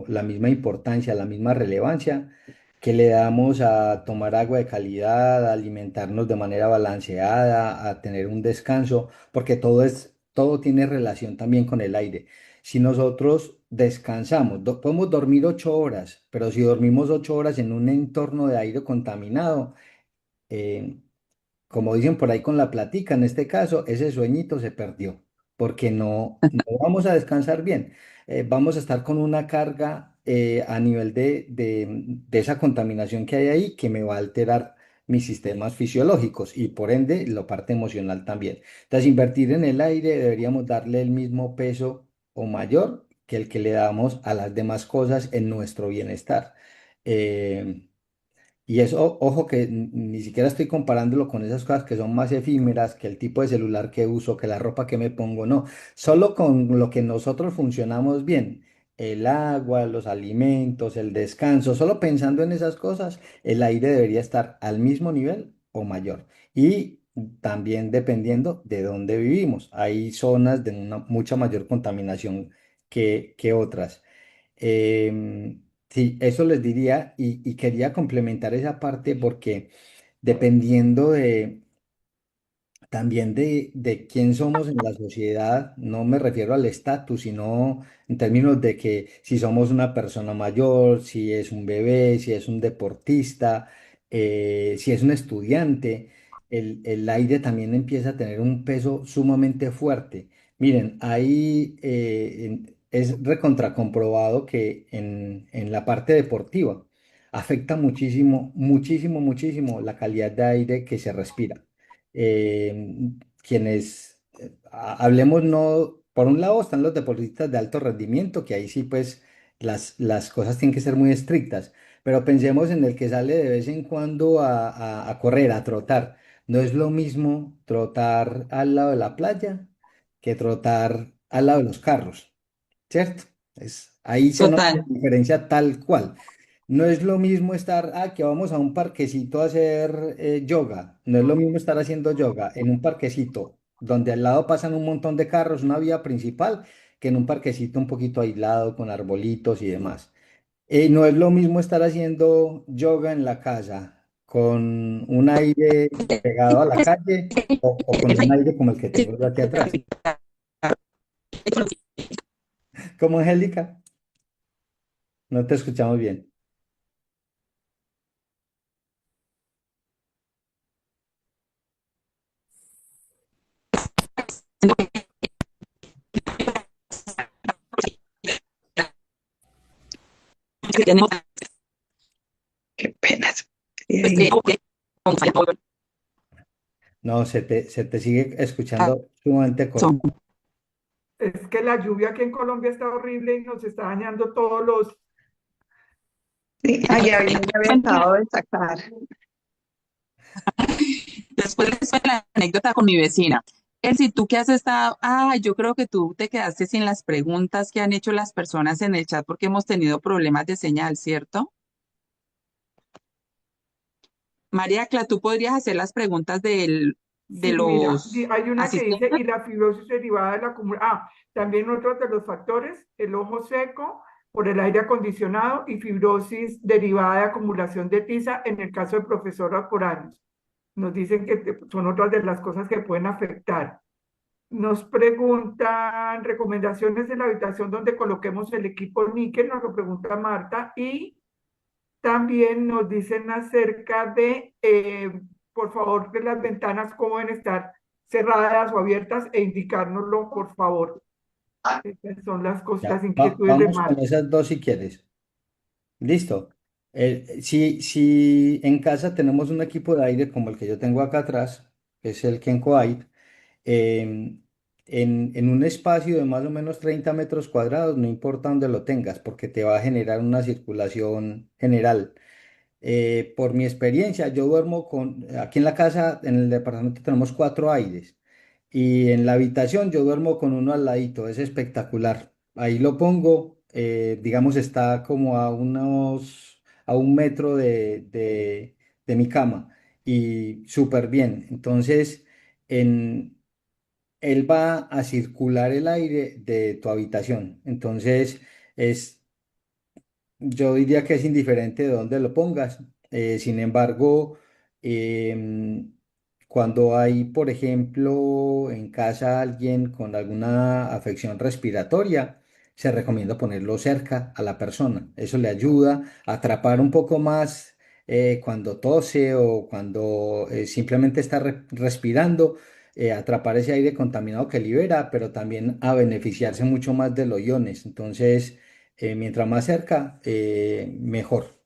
la misma importancia, la misma relevancia que le damos a tomar agua de calidad, a alimentarnos de manera balanceada, a tener un descanso, porque todo tiene relación también con el aire. Si nosotros descansamos, podemos dormir 8 horas, pero si dormimos 8 horas en un entorno de aire contaminado, eh, como dicen por ahí con la platica, en este caso, ese sueñito se perdió, porque no vamos a descansar bien. Vamos a estar con una carga a nivel de esa contaminación que hay ahí que me va a alterar mis sistemas fisiológicos y por ende la parte emocional también. Entonces, invertir en el aire deberíamos darle el mismo peso o mayor que el que le damos a las demás cosas en nuestro bienestar. Eh, y eso, ojo que ni siquiera estoy comparándolo con esas cosas que son más efímeras, que el tipo de celular que uso, que la ropa que me pongo, no. Solo con lo que nosotros funcionamos bien, el agua, los alimentos, el descanso, solo pensando en esas cosas, el aire debería estar al mismo nivel o mayor. Y también dependiendo de dónde vivimos. Hay zonas de mucha mayor contaminación que otras. Sí, eso les diría y quería complementar esa parte porque dependiendo también de quién somos en la sociedad, no me refiero al estatus, sino en términos de que si somos una persona mayor, si es un bebé, si es un deportista, si es un estudiante, el aire también empieza a tener un peso sumamente fuerte. Miren, ahí es recontracomprobado que en la parte deportiva afecta muchísimo, muchísimo, muchísimo la calidad de aire que se respira. Quienes, hablemos, no, por un lado están los deportistas de alto rendimiento, que ahí sí pues las cosas tienen que ser muy estrictas, pero pensemos en el que sale de vez en cuando a correr, a trotar. No es lo mismo trotar al lado de la playa que trotar al lado de los carros, ¿cierto? Ahí se nota la Total, diferencia tal cual. No es lo mismo estar, que vamos a un parquecito a hacer yoga. No es lo mismo estar haciendo yoga en un parquecito donde al lado pasan un montón de carros, una vía principal, que en un parquecito un poquito aislado con arbolitos y demás. No es lo mismo estar haciendo yoga en la casa con un aire pegado a la calle o con un aire como el que tengo yo aquí atrás. ¿Cómo, Angélica? No te escuchamos bien. tenemos qué pena. No, se te sigue escuchando sumamente corto. Es que la lluvia aquí en Colombia está horrible y nos está dañando todos los... Sí, ay, ya me había acabado de sacar. Después les cuento la anécdota con mi vecina. Elsie, ¿tú qué has estado? Ah, yo creo que tú te quedaste sin las preguntas que han hecho las personas en el chat porque hemos tenido problemas de señal, ¿cierto? María Cla, ¿tú podrías hacer las preguntas de Sí, mira, los hay una que dice, asistentes? y la fibrosis derivada de la acumulación. Ah, también otro de los factores, el ojo seco por el aire acondicionado y fibrosis derivada de acumulación de tiza en el caso del profesor por años. Nos dicen que son otras de las cosas que pueden afectar. Nos preguntan recomendaciones de la habitación donde coloquemos el equipo níquel, nos lo pregunta Marta, y también nos dicen acerca de, por favor, de las ventanas, cómo deben estar cerradas o abiertas e indicárnoslo, por favor. Estas son las Ya, inquietudes de vamos con Marta. esas dos si quieres. Listo. Si en casa tenemos un equipo de aire como el que yo tengo acá atrás, que es el Kenkoaid, em, en un espacio de más o menos 30 metros cuadrados, no importa dónde lo tengas, porque te va a generar una circulación general. Por mi experiencia, yo duermo aquí en la casa, en el departamento tenemos cuatro aires y en la habitación yo duermo con uno al ladito, es espectacular. Ahí lo pongo, digamos, está como a 1 metro de mi cama y súper bien. Entonces, en, él va a circular el aire de tu habitación. Entonces, es yo diría que es indiferente de dónde lo pongas. Sin embargo, em, cuando hay, por ejemplo, en casa alguien con alguna afección respiratoria, se recomienda ponerlo cerca a la persona. Eso le ayuda a atrapar un poco más cuando tose o cuando simplemente está respirando, atrapar ese aire contaminado que libera, pero también a beneficiarse mucho más de los iones. Entonces, mientras más cerca, mejor.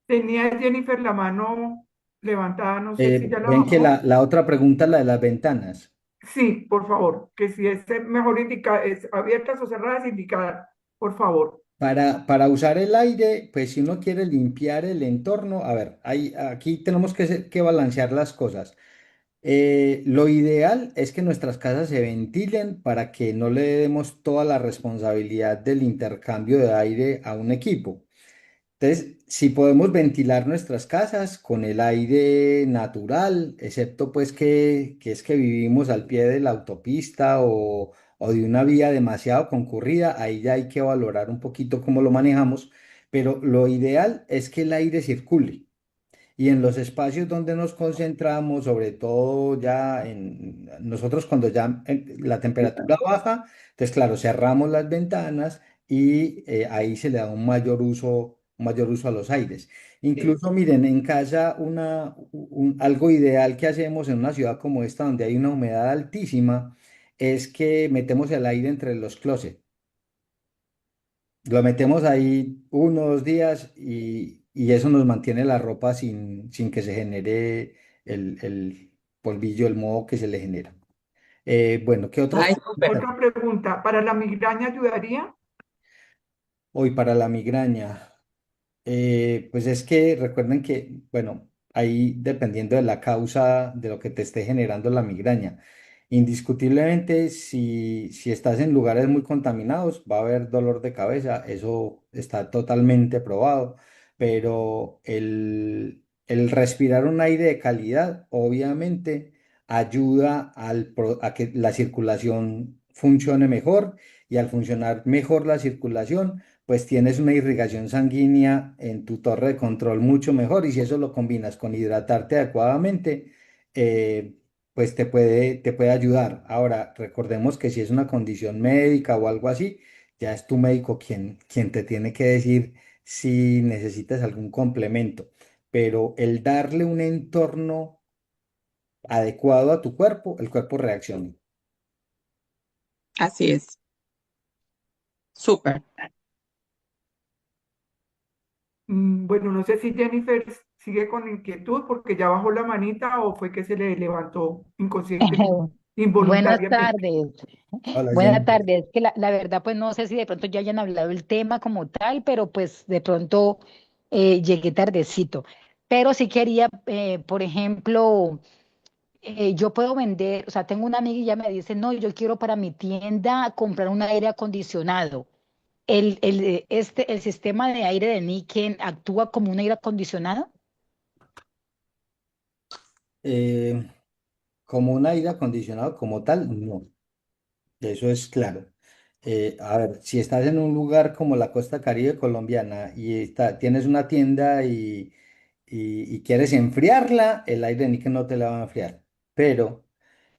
Tenía Jennifer la mano levantada, no sé si ya la Ven que bajó. la otra pregunta, la de las ventanas. Sí, por favor, que si es mejor indicar, es abiertas o cerradas, indicar, por favor. Para usar el aire, pues si uno quiere limpiar el entorno, a ver, aquí tenemos que balancear las cosas. Lo ideal es que nuestras casas se ventilen para que no le demos toda la responsabilidad del intercambio de aire a un equipo. Entonces, si podemos ventilar nuestras casas con el aire natural, excepto pues que es que vivimos al pie de la autopista o de una vía demasiado concurrida, ahí ya hay que valorar un poquito cómo lo manejamos, pero lo ideal es que el aire circule. Y en los espacios donde nos concentramos, sobre todo ya en nosotros cuando ya la temperatura baja, entonces claro, cerramos las ventanas y ahí se le da un mayor uso a los aires. Incluso miren, en casa algo ideal que hacemos en una ciudad como esta, donde hay una humedad altísima, es que metemos el aire entre los closets. Lo metemos ahí 1 o 2 días y eso nos mantiene la ropa sin que se genere el polvillo, el moho que se le genera. Bueno, ¿qué otras Ay, preguntas? súper. Otra pregunta, ¿para la migraña ayudaría? Hoy para la migraña. Pues es que recuerden que, bueno, ahí dependiendo de la causa de lo que te esté generando la migraña, indiscutiblemente si estás en lugares muy contaminados va a haber dolor de cabeza, eso está totalmente probado, pero el respirar un aire de calidad obviamente ayuda a que la circulación funcione mejor y al funcionar mejor la circulación pues tienes una irrigación sanguínea en tu torre de control mucho mejor y si eso lo combinas con hidratarte adecuadamente, eh, pues te puede ayudar. Ahora, recordemos que si es una condición médica o algo así, ya es tu médico quien te tiene que decir si necesitas algún complemento, pero el darle un entorno adecuado a tu cuerpo, el cuerpo reacciona. Así es. Súper. Bueno, no sé si Jennifer sigue con inquietud porque ya bajó la manita o fue que se le levantó inconscientemente, Buenas involuntariamente. tardes, Hola, buenas Jennifer. tardes. Es que la verdad, pues no sé si de pronto ya hayan hablado el tema como tal, pero pues de pronto llegué tardecito. pero sí quería, por ejemplo, yo puedo vender, o sea, tengo una amiga y ella me dice, no, yo quiero para mi tienda comprar un aire acondicionado. El sistema de aire de Niken actúa como un aire acondicionado. Eh, Como un aire acondicionado como tal, no, eso es claro. A ver, si estás en un lugar como la costa Caribe colombiana y tienes una tienda y quieres enfriarla, el aire ni que no te la va a enfriar. Pero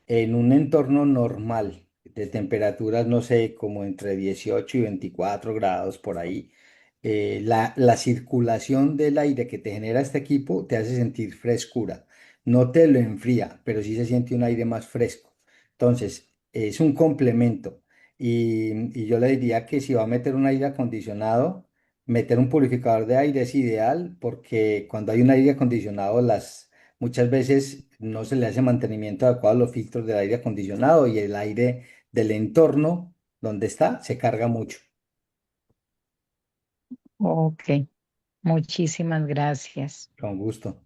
en un entorno normal, de temperaturas, no sé, como entre 18 y 24 grados por ahí, la circulación del aire que te genera este equipo te hace sentir frescura. No te lo enfría, pero sí se siente un aire más fresco. Entonces, es un complemento. Y yo le diría que si va a meter un aire acondicionado, meter un purificador de aire es ideal porque cuando hay un aire acondicionado, muchas veces no se le hace mantenimiento adecuado a los filtros del aire acondicionado y el aire del entorno donde está se carga mucho. Ok, muchísimas gracias. Con gusto.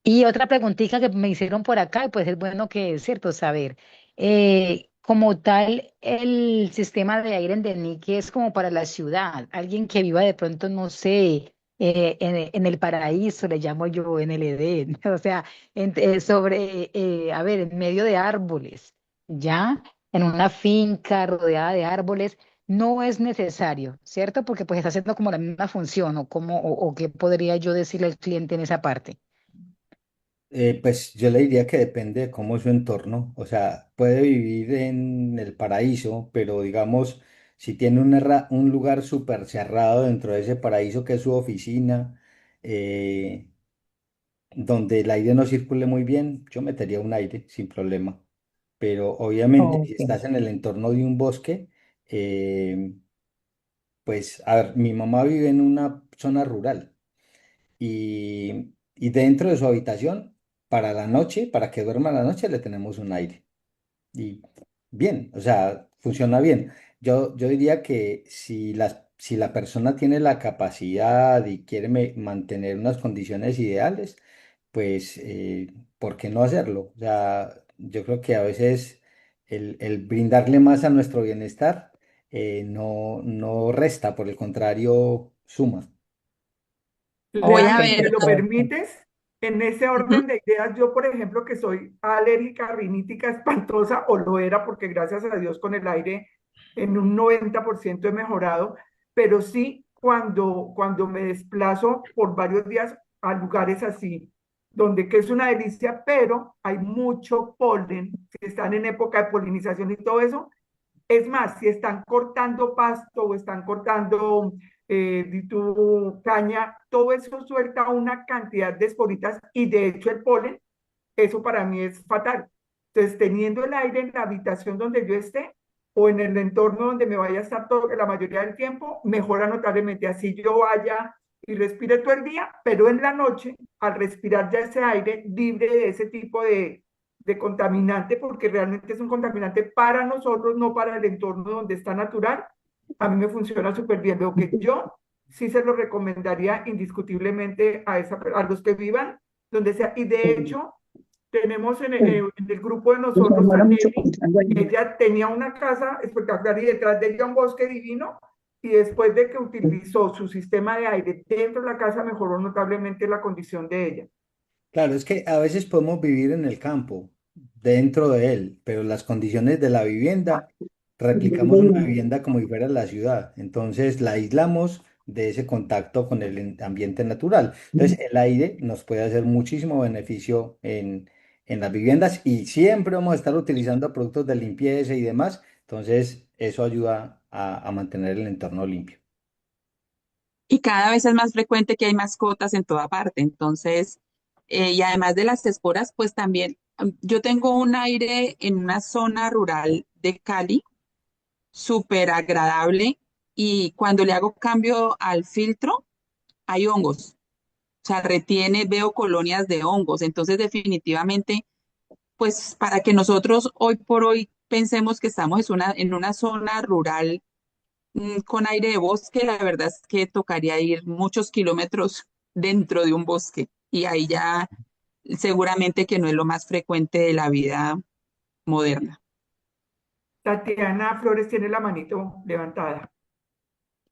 Y otra preguntita que me hicieron por acá, y pues es bueno que es cierto saber, como tal, el sistema de aire en Denique es como para la ciudad, alguien que viva de pronto, no sé, en el paraíso, le llamo yo, en el Edén, o sea, a ver, en medio de árboles, ¿ya? En una finca rodeada de árboles, no es necesario, ¿cierto? Porque pues está haciendo como la misma función, o qué podría yo decirle al cliente en esa parte. Pues yo le diría que depende de cómo es su entorno. O sea, puede vivir en el paraíso, pero digamos, si tiene un lugar súper cerrado dentro de ese paraíso que es su oficina, eh, donde el aire no circule muy bien, yo metería un aire sin problema. Pero obviamente, si Ok. estás en el entorno de un bosque, eh, pues, a ver, mi mamá vive en una zona rural y dentro de su habitación, para la noche, para que duerma la noche, le tenemos un aire. Y bien, o sea, funciona bien. Yo diría que si la persona tiene la capacidad y quiere mantener unas condiciones ideales, pues, ¿por qué no hacerlo? O sea, yo creo que a veces el brindarle más a nuestro bienestar no resta, por el contrario, suma. Voy a Leana, si ver. me lo Ok. permites, en ese Ujú. orden de ideas, yo, por ejemplo, que soy alérgica, rinítica, espantosa, o lo era, porque gracias a Dios con el aire en un 90% he mejorado, pero sí cuando me desplazo por varios días a lugares así, donde que es una delicia, pero hay mucho polen, si están en época de polinización y todo eso, es más, si están cortando pasto o están cortando tu caña, todo eso suelta una cantidad de esporitas y de hecho el polen, eso para mí es fatal. Entonces, teniendo el aire en la habitación donde yo esté o en el entorno donde me vaya a estar la mayoría del tiempo, mejora notablemente. Así yo vaya y respire todo el día, pero en la noche, al respirar ya ese aire libre de ese tipo de contaminante, porque realmente es un contaminante para nosotros, no para el entorno donde está natural, a mí me funciona súper bien. Lo que yo sí se lo recomendaría indiscutiblemente a los que vivan donde sea. Y de hecho, tenemos en el grupo de nosotros a Nelly, ella tenía una casa espectacular y detrás de ella un bosque divino, y después de que utilizó su sistema de aire dentro de la casa, mejoró notablemente la condición de ella. Claro, es que a veces podemos vivir en el campo, dentro de él, pero las condiciones de la vivienda, replicamos una vivienda como si fuera la ciudad. Entonces la aislamos de ese contacto con el ambiente natural. Entonces el aire nos puede hacer muchísimo beneficio en las viviendas y siempre vamos a estar utilizando productos de limpieza y demás. Entonces eso ayuda a mantener el entorno limpio. Y cada vez es más frecuente que hay mascotas en toda parte. Entonces, y además de las esporas, pues también yo tengo un aire en una zona rural de Cali, súper agradable, y cuando le hago cambio al filtro, hay hongos. O sea, retiene, veo colonias de hongos. Entonces, definitivamente, pues para que nosotros hoy por hoy pensemos que estamos en una zona rural con aire de bosque, la verdad es que tocaría ir muchos kilómetros dentro de un bosque. Y ahí ya seguramente que no es lo más frecuente de la vida moderna. Tatiana Flores tiene la manito levantada.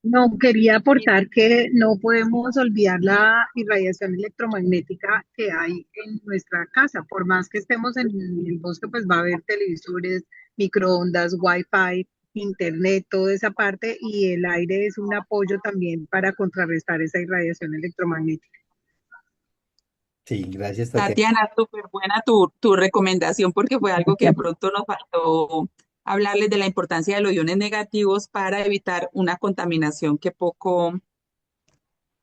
No, quería aportar que no podemos olvidar la irradiación electromagnética que hay en nuestra casa. Por más que estemos en el bosque, pues va a haber televisores, microondas, wifi, internet, toda esa parte, y el aire es un apoyo también para contrarrestar esa irradiación electromagnética. Sí, gracias, Tatiana. Tatiana, súper buena tu recomendación porque fue algo que de pronto nos faltó hablarles de la importancia de los iones negativos para evitar una contaminación que poco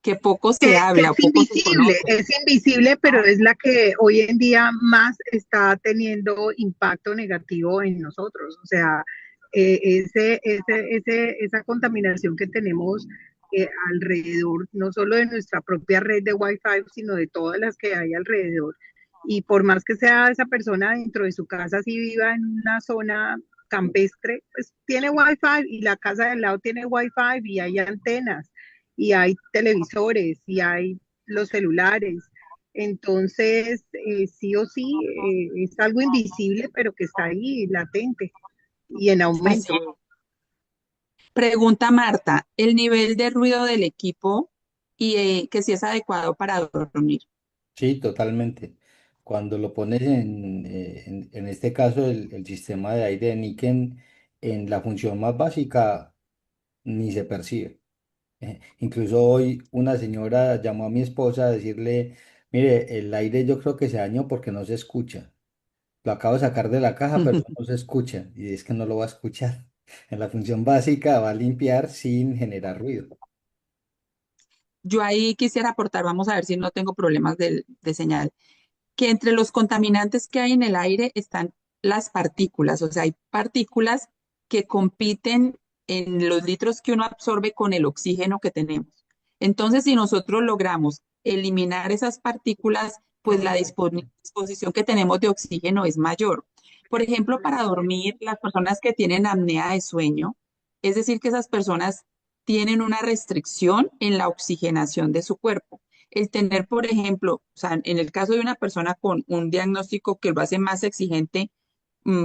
se Que habla o poco se conoce. es invisible, pero es la que hoy en día más está teniendo impacto negativo en nosotros. O sea, esa contaminación que tenemos alrededor, no solo de nuestra propia red de Wi-Fi, sino de todas las que hay alrededor. Y por más que sea esa persona dentro de su casa, si viva en una zona campestre, pues tiene Wi-Fi y la casa del lado tiene Wi-Fi y hay antenas y hay televisores y hay los celulares. Entonces, sí o sí, es algo invisible, pero que está ahí, latente y en Así aumento. es. Pregunta Marta, ¿el nivel de ruido del equipo y que si es adecuado para dormir? Sí, totalmente. Cuando lo pones en este caso, el sistema de aire de Niken en la función más básica, ni se percibe. Incluso hoy una señora llamó a mi esposa a decirle, mire, el aire yo creo que se dañó porque no se escucha. Lo acabo de sacar de la caja, pero no se escucha. Y es que no lo va a escuchar. En la función básica va a limpiar sin generar ruido. Yo ahí quisiera aportar, vamos a ver si no tengo problemas de señal, que entre los contaminantes que hay en el aire están las partículas, o sea, hay partículas que compiten en los litros que uno absorbe con el oxígeno que tenemos. Entonces, si nosotros logramos eliminar esas partículas, pues la disposición que tenemos de oxígeno es mayor. Por ejemplo, para dormir, las personas que tienen apnea de sueño, es decir, que esas personas tienen una restricción en la oxigenación de su cuerpo. El tener, por ejemplo, o sea, en el caso de una persona con un diagnóstico que lo hace más exigente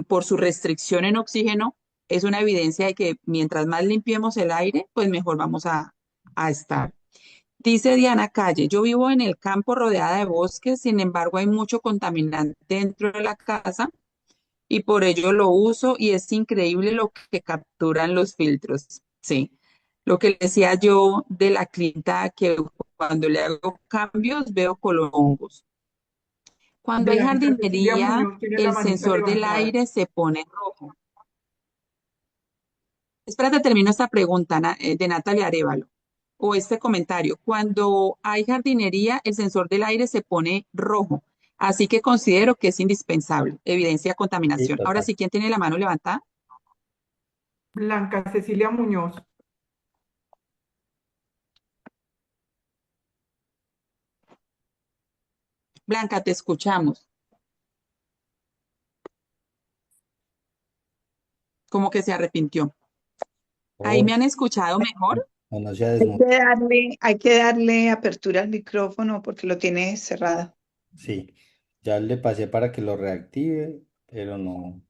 por su restricción en oxígeno, es una evidencia de que mientras más limpiemos el aire, pues mejor vamos a estar. Dice Diana Calle, yo vivo en el campo rodeada de bosques, sin embargo hay mucho contaminante dentro de la casa y por ello lo uso y es increíble lo que capturan los filtros. Sí, lo que decía yo de la clinta que cuando le hago cambios veo colongos. Cuando hay Blanca Cecilia jardinería, Muñoz tiene la el manita sensor del levantada. aire se pone rojo. Espérate, termino esta pregunta de Natalia Arevalo o este comentario. Cuando hay jardinería, el sensor del aire se pone rojo. Así que considero que es indispensable. Evidencia de Sí, contaminación. Ahora total. sí, ¿quién tiene la mano levantada? Blanca Cecilia Muñoz. Blanca, te escuchamos. Como que se arrepintió. ¿Ahí Oh, me han escuchado mejor? no, no se ha Hay que darle apertura al micrófono porque lo tiene cerrado. Sí, ya le pasé para que lo reactive, pero no,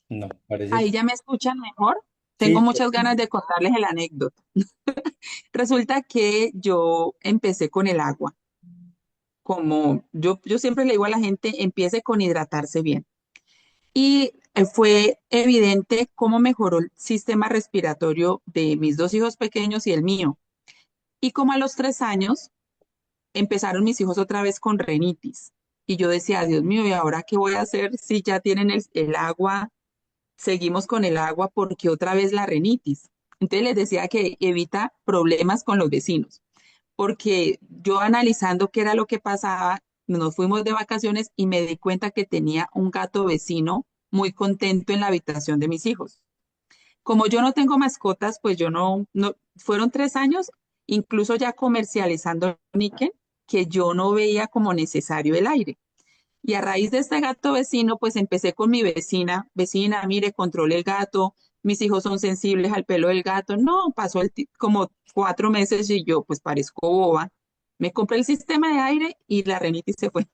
no, parece ¿Ahí que ya me escuchan mejor? Tengo sí, muchas ganas de contarles el anécdota. Resulta que yo empecé con el agua. Como yo siempre le digo a la gente, empiece con hidratarse bien. Y fue evidente cómo mejoró el sistema respiratorio de mis dos hijos pequeños y el mío. Y como a los 3 años empezaron mis hijos otra vez con rinitis. Y yo decía, Dios mío, ¿y ahora qué voy a hacer si ya tienen el agua? Seguimos con el agua porque otra vez la rinitis. Entonces les decía que evita problemas con los vecinos, porque yo analizando qué era lo que pasaba, nos fuimos de vacaciones y me di cuenta que tenía un gato vecino muy contento en la habitación de mis hijos. Como yo no tengo mascotas, pues yo no, fueron 3 años, incluso ya comercializando níquel, que yo no veía como necesario el aire. Y a raíz de este gato vecino, pues empecé con mi vecina, mire, controle el gato, mis hijos son sensibles al pelo del gato. No, pasó como 4 meses y yo pues parezco boba. Me compré el sistema de aire y la rinitis se fue.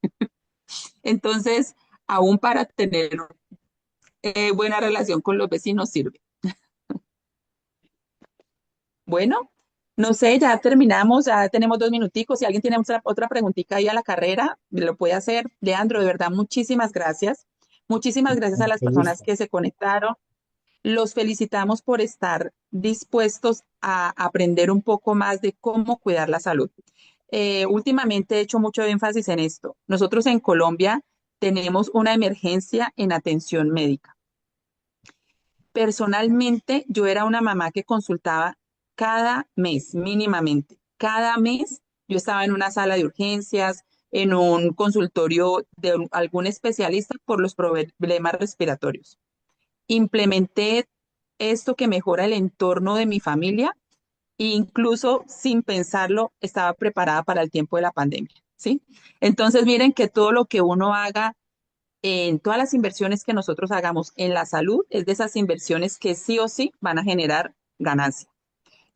Entonces, aún para tener buena relación con los vecinos sirve. Bueno, no sé, ya terminamos, ya tenemos 2 minuticos. Si alguien tiene otra preguntita ahí a la carrera, me lo puede hacer. Leandro, de verdad, muchísimas gracias. Muchísimas gracias a las Mucho personas gusto. que se conectaron. Los felicitamos por estar dispuestos a aprender un poco más de cómo cuidar la salud. Últimamente he hecho mucho énfasis en esto. Nosotros en Colombia tenemos una emergencia en atención médica. Personalmente, yo era una mamá que consultaba cada mes, mínimamente. Cada mes yo estaba en una sala de urgencias, en un consultorio de algún especialista por los problemas respiratorios. Implementé esto que mejora el entorno de mi familia e incluso sin pensarlo estaba preparada para el tiempo de la pandemia, ¿sí? Entonces miren que todo lo que uno haga en todas las inversiones que nosotros hagamos en la salud es de esas inversiones que sí o sí van a generar ganancia.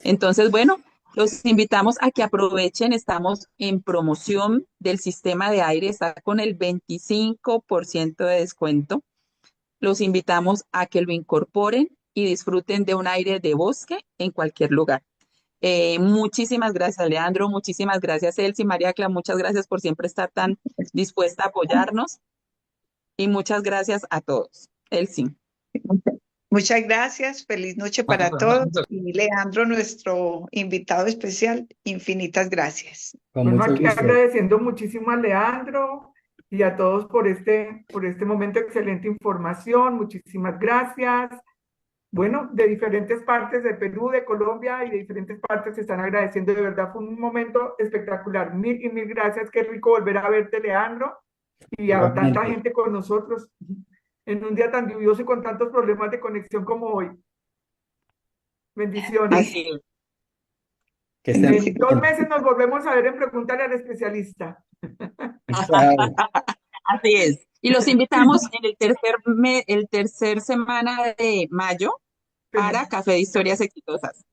Entonces, bueno, los invitamos a que aprovechen, estamos en promoción del sistema de aire, está con el 25% de descuento. Los invitamos a que lo incorporen y disfruten de un aire de bosque en cualquier lugar. Muchísimas gracias, Leandro. Muchísimas gracias, Elsie, María Clara. Muchas gracias por siempre estar tan dispuesta a apoyarnos. Y muchas gracias a todos. Elsie. Muchas gracias, feliz noche para todos. Y Leandro, nuestro invitado especial, infinitas gracias. Con Bueno, mucho aquí gusto. agradeciendo muchísimo a Leandro y a todos por este momento, excelente información, muchísimas gracias. Bueno, de diferentes partes de Perú, de Colombia y de diferentes partes se están agradeciendo, de verdad fue un momento espectacular. Mil y mil gracias, qué rico volver a verte, Leandro, y a tanta Igualmente. gente con nosotros en un día tan lluvioso y con tantos problemas de conexión como hoy. Bendiciones. Así es. Que estén muy En 2 meses bien. nos volvemos a ver en Pregúntale al Especialista. Chao. Así es. Y los invitamos en el tercer semana de mayo para Café de Historias Exitosas.